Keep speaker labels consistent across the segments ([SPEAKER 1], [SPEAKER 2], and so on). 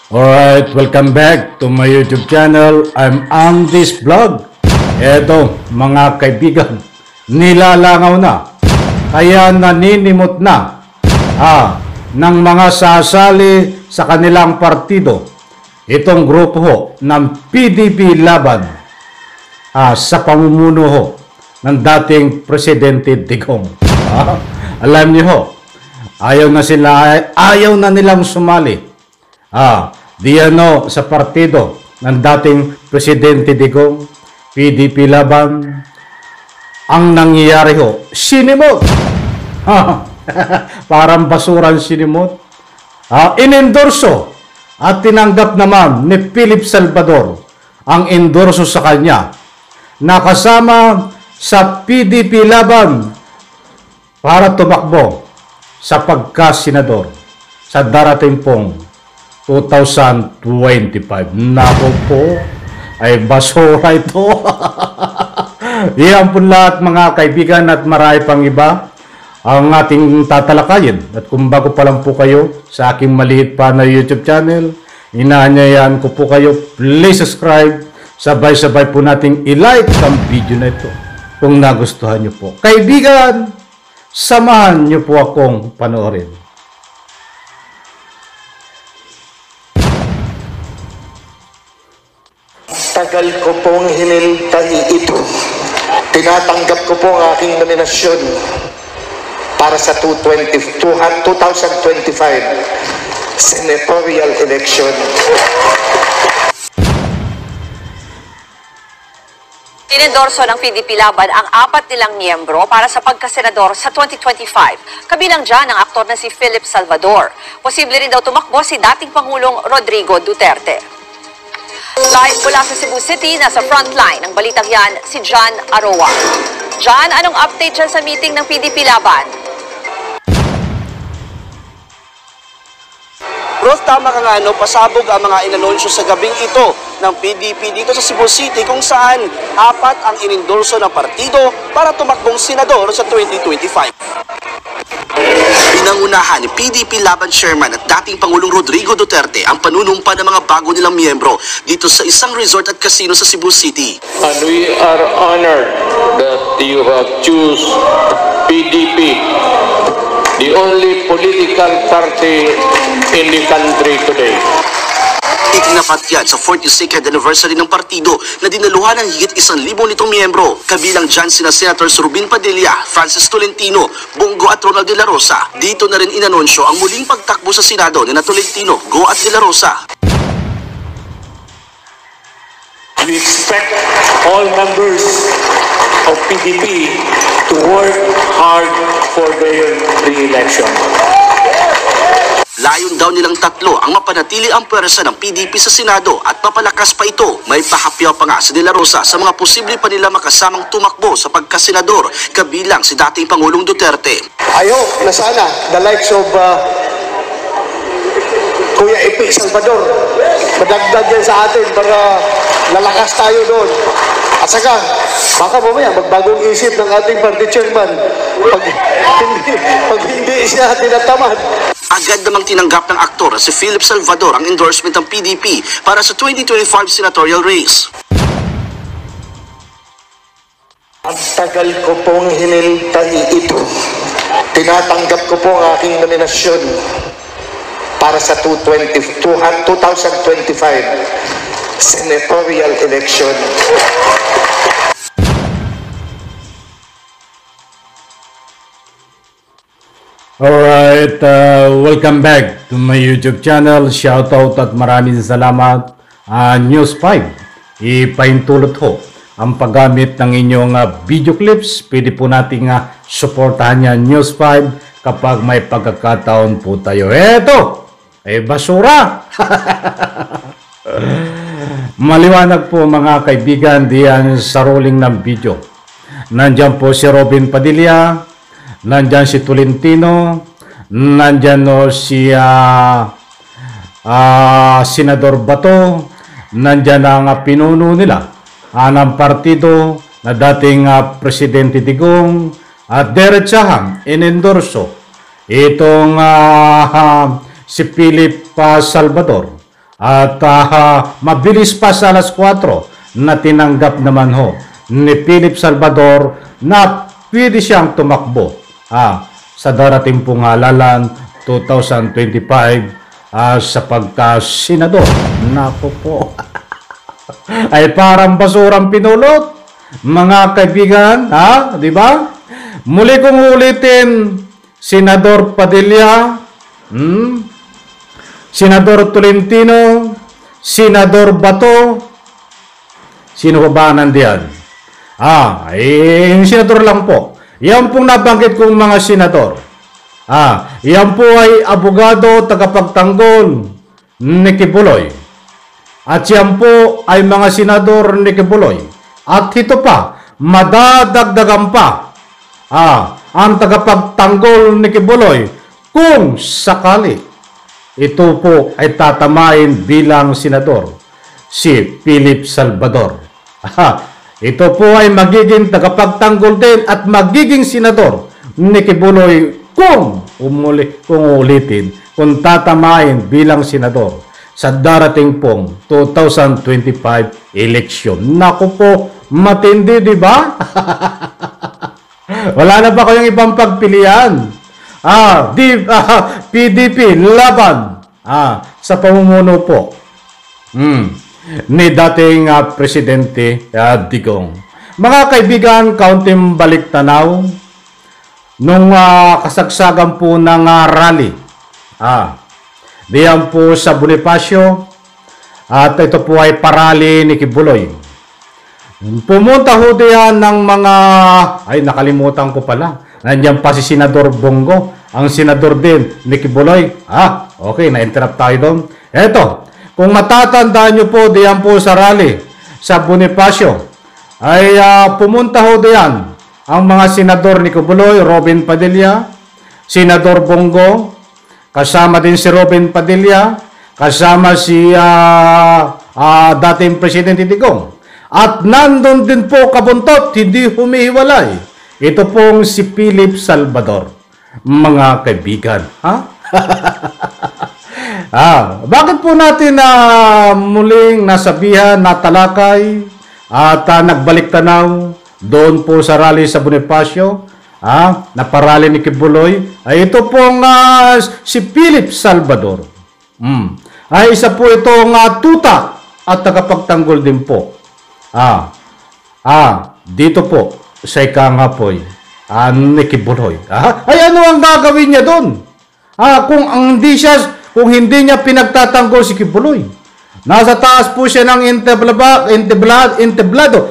[SPEAKER 1] Alright, welcome back to my YouTube channel. I'm on this vlog. Eto, mga kaibigan, nilalangaw na, kaya naninimot na ng mga sasali sa kanilang partido. Itong grupo ho ng PDP Laban sa pamumuno ho ng dating Presidente Digong. Alam niyo ho, ayaw na nilang sumali. Sa partido ng dating Presidente Digong, PDP Laban. Ang nangyayari ho, sinimot. Parang basurang sinimot. Inendorso at tinanggap naman ni Philip Salvador ang endorso sa kanya. Nakasama sa PDP Laban para tumakbo sa pagka-senador sa darating pong 2025. Nako po, ay basura ito. Iyan po lahat mga kaibigan at marami pang iba ang ating tatalakayin. At kung bago pa lang po kayo sa aking maliit pa na YouTube channel, inaanyayan ko po kayo, please subscribe. Sabay-sabay po nating i-like ang video na ito kung nagustuhan nyo po. Kaibigan, samahan nyo po akong panoorin.
[SPEAKER 2] Tagal ko pong hinintay ito. Tinatanggap ko po ang aking nominasyon para sa 2025 senatorial election.
[SPEAKER 3] Inendorso ng PDP Laban ang 4 nilang miyembro para sa pagkasenador sa 2025. Kabilang dyan ang aktor na si Philip Salvador. Posible rin daw tumakbo si dating Pangulong Rodrigo Duterte. Live mula sa Cebu City, nasa frontline ng balitang yan, si John Aroa. John, anong update dyan sa meeting ng PDP Laban?
[SPEAKER 4] Ruth, tama ka nga, pasabog ang mga inanunsyo sa gabing ito ng PDP dito sa Cebu City kung saan 4 ang inendorso ng partido para tumakbong senador sa 2025. Pinangunahan ni PDP Laban Chairman at dating Pangulong Rodrigo Duterte ang panunumpa ng mga bago nilang miyembro dito sa isang resort at casino sa Cebu City.
[SPEAKER 5] And we are honored that you have choose PDP, the only political party in the country today.
[SPEAKER 4] Itinapat yan sa 42nd anniversary ng partido na dinaluhan ng higit 1,000 nitong miyembro. Kabilang dyan sina Senators Rubin Padilla, Francis Tolentino, Bongo at Ronald De La Rosa. Dito na rin inanunsyo ang muling pagtakbo sa Senado ni Tolentino, Go at De La Rosa.
[SPEAKER 6] We expect all members of PDP to work hard for their re-election.
[SPEAKER 4] Layon daw nilang 3 ang mapanatili ang pwersa ng PDP sa Senado at mapalakas pa ito. May pahapyaw pa nga si De La Rosa sa mga posible pa nila makasamang tumakbo sa pagkasenador, kabilang si dating Pangulong Duterte.
[SPEAKER 2] I hope na sana the likes of Kuya Epi Salvador madagdag yan sa atin para lalakas tayo doon. At saka, baka mamaya magbagong isip ng ating party chairman pag hindi siya tinatamad.
[SPEAKER 4] Agad namang tinanggap ng aktor si Philip Salvador ang endorsement ng PDP para sa 2025 senatorial race.
[SPEAKER 2] Ang tagal ko pong hinintay ito. Tinatanggap ko po ang aking nominasyon para sa 2025 senatorial election.
[SPEAKER 1] Alright, welcome back to my YouTube channel. Shoutout at maraming salamat. News 5, ipaintulot ho ang paggamit ng inyong video clips. Pwede po nating supportahan yan, News 5, kapag may pagkakataon po tayo. Eto, basura! Maliwanag po mga kaibigan diyan sa rolling ng video. Nandyan po si Robin Padilla, nandyan si Tolentino, nandyan si Senador Bato, nandyan ang pinuno nila ng partido na dating Presidente Digong at diretsahang inendorso itong si Philip Salvador At mabilis pa sa alas 4 na tinanggap naman ho ni Philip Salvador na pwede siyang tumakbo sa darating pong halalan 2025 sa pagka-senador. Naku po. Ay parang basurang pinulot, mga kaibigan, di ba? Muli kong ulitin, Senador Padilla, Senador Tolentino, Senador Bato, sino ba nandiyan? Yung senador lang po. Yan pong nabanggit kong mga senador. Yan po ay abogado, tagapagtanggol ni Kibuloy. At yan po ay mga senador ni Kibuloy. At ito pa, madadagdagan pa ang tagapagtanggol ni Kibuloy kung sakali ito po ay tatamain bilang senador, si Philip Salvador. Ito po ay magiging tagapagtanggol din at magiging senador ni Kibuloy kung ulitin, kung tatamain bilang senador sa darating pong 2025 election. Naku po, matindi, di ba? Wala na ba kayong ibang pagpilian? PDP laban sa pamumuno po ni dating Presidente Digong. Mga kaibigan, kaunting balik tanaw nung kasagsagan po ng rally diyan po sa Bonifacio, at ito po ay parali ni Kibuloy. Pumunta ho diyan ng mga, nakalimutan ko pala, nandiyan pa si Senador Bongo, ang senador din ni Kibuloy. Okay, na-interrupt tayo doon. Eto, kung matatandaan nyo po diyan po sa rally sa Bonifacio, ay pumunta ho diyan ang mga senador ni Kibuloy, Robin Padilla, Senador Bongo, kasama din si Robin Padilla, kasama si dating Presidente Digong. At nandun din po kabuntot, hindi humihiwalay, ito pong si Philip Salvador. Mga kaibigan, bakit po natin muling nasabihan, natalakay at nagbalik tanaw doon po sa rally sa Bonifacio, na parali ni Kibuloy, ay ito pong si Philip Salvador. Ay isa po itong tuta at tagapagtanggol din po. Dito po sa ikangapoy ni Kibuloy. Ay ano ang gagawin niya doon? Kung hindi niya pinagtatanggol si Kibuloy. Nasa taas po siya ng entablado.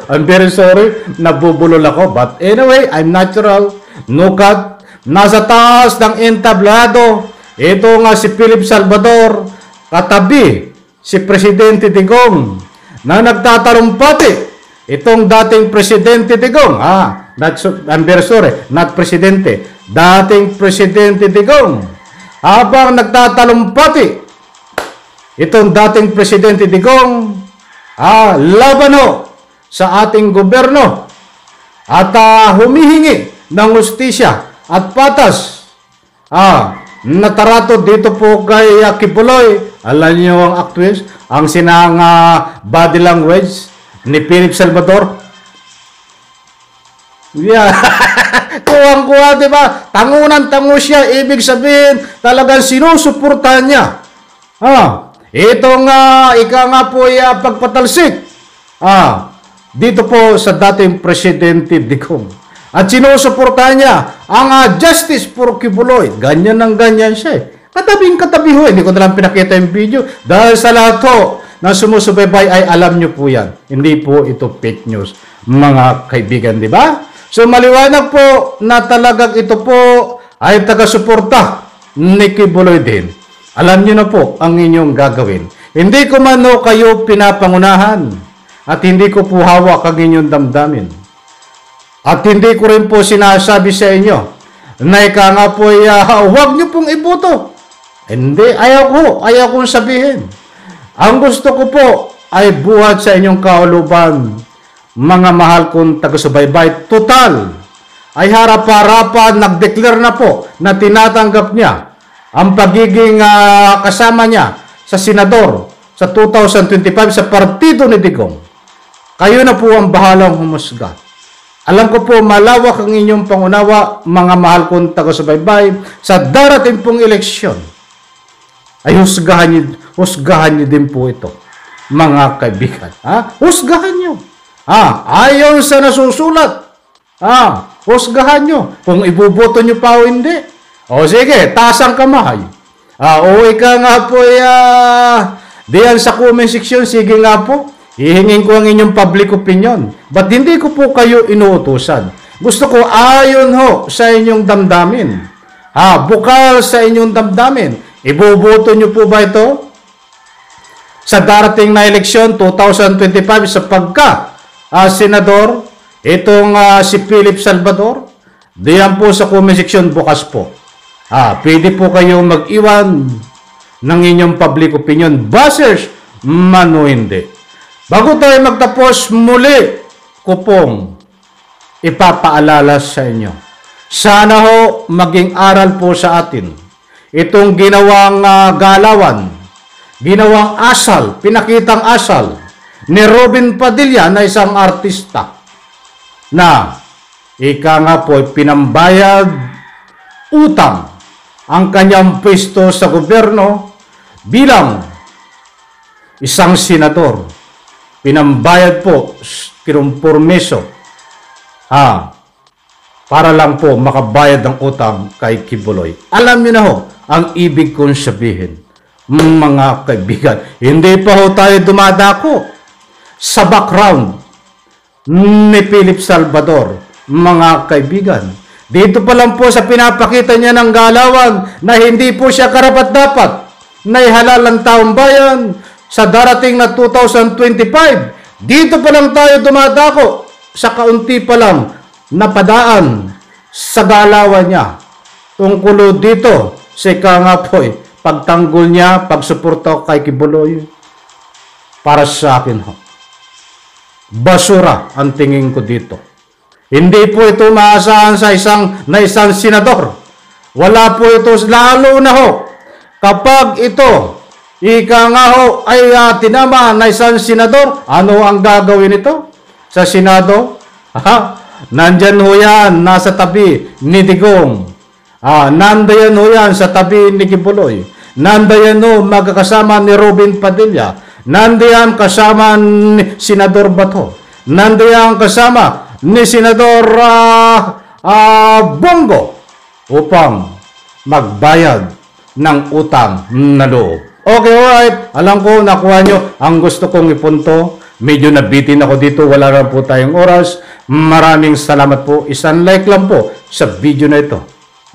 [SPEAKER 1] I'm very sorry, nabubulol ako. But anyway, I'm natural. No cut. Nasa taas ng entablado. Ito nga si Philip Salvador. Katabi si Presidente Digong na nagtatalumpati. Itong dating Presidente Digong. I'm very sorry, not Presidente. Dating Presidente Digong. Habang nagtatalumpati itong dating Presidente Digong, laban sa ating gobyerno at humihingi ng hustisya at patas. Natarato dito po kay Kibuloy. Alam niyo ang actress, ang sinang body language ni Philip Salvador. Yeah. Kuwang-kuwa, di ba? Tangunan-tango siya. Ibig sabihin, talagang sinusuportahan niya. Itong ika nga po ay pagpatalsik dito po sa dating Presidente Digong. At sinusuportahan niya ang Justice for Kibuloy. Ganyan ang ganyan siya. Katabing-katabi ho. Hindi ko na lang pinakita yung video. Dahil sa lahat ho na sumusubaybay ay alam nyo po yan. Hindi po ito fake news, mga kaibigan, di ba? So maliwanag po na talagang ito po ay taga-suporta ni Kibuloy din. Alam niyo na po ang inyong gagawin. Hindi ko man kayo pinapangunahan at hindi ko po hawak ang inyong damdamin. At hindi ko rin po sinasabi sa inyo na ika nga po ay huwag niyo pong iboto. Hindi, ayaw kong sabihin. Ang gusto ko po ay buhat sa inyong kauluban, mga mahal kong taga-subaybay. Total, ay harap-harapan, nag-declare na po na tinatanggap niya ang pagiging kasama niya sa senador sa 2025 sa partido ni Digong. Kayo na po ang bahalang humusga. Alam ko po malawak ang inyong pangunawa, mga mahal kong taga-subaybay, sa darating pong eleksyon. Ay husgahan niyo din po ito, mga kaibigan. Husgahan niyo. Ayon sa nasusulat. Husgahan nyo. Kung ibuboto nyo pa o hindi. O sige, taas ang kamay. O ika nga po, diyan sa comment section, sige nga po, hihingin ko ang inyong public opinion. Ba't hindi ko po kayo inuutusan? Gusto ko ayon ho sa inyong damdamin. Bukal sa inyong damdamin. Ibuboto nyo po ba ito? Sa darating na eleksyon, 2025, sa senador, itong si Philip Salvador, diyan po sa comment section bukas po. Pwede po kayo mag-iwan ng inyong public opinion, basers man o hindi. Bago tayo magtapos, muli ko pong ipapaalala sa inyo. Sana ho maging aral po sa atin itong ginawang galawan, ginawang asal, pinakitang asal ni Robin Padilla na isang artista na ika nga po pinambayad utang ang kanyang pwesto sa gobyerno bilang isang senador. Pinambayad po kinumpurmiso para lang po makabayad ng utang kay Kibuloy. Alam niyo na ho ang ibig kong sabihin, mga kaibigan. Hindi pa ho tayo dumadako sa background ni Philip Salvador, mga kaibigan. Dito pa lang po sa pinapakita niya ng galawan na hindi po siya karapat-dapat na ihalal ang taong bayan sa darating na 2025. Dito pa lang tayo dumadako sa kaunti pa lang na padaan sa galawan niya. Tungkol dito si Kangapoy, pagtanggol niya, pagsuporta kay Kibuloy, para sa akin ho, basura ang tingin ko dito. Hindi po ito maasahan sa isang senador. Wala po ito, lalo na ho kapag ito ika nga ho ay tinama na isang senador. Ano ang gagawin ito sa Senado? Nandyan ho yan, nasa tabi ni Digong. Nandayan ho yan sa tabi ni Kibuloy. Nandayan ho magkakasama ni Robin Padilla. Nandiyan kasama ni Senador Bato. Nandiyan kasama ni Senador Bongo upang magbayad ng utang na loob. Okay, alright. Alam ko, nakuha nyo ang gusto kong ipunto. Medyo nabitin ako dito. Wala na po tayong oras. Maraming salamat po. Isang like lang po sa video na ito.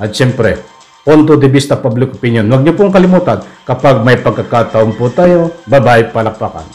[SPEAKER 1] At siyempre, punto de vista public opinion. Huwag niyo pong kalimutan kapag may pagkakataon po tayo. Bye-bye, palakpakan.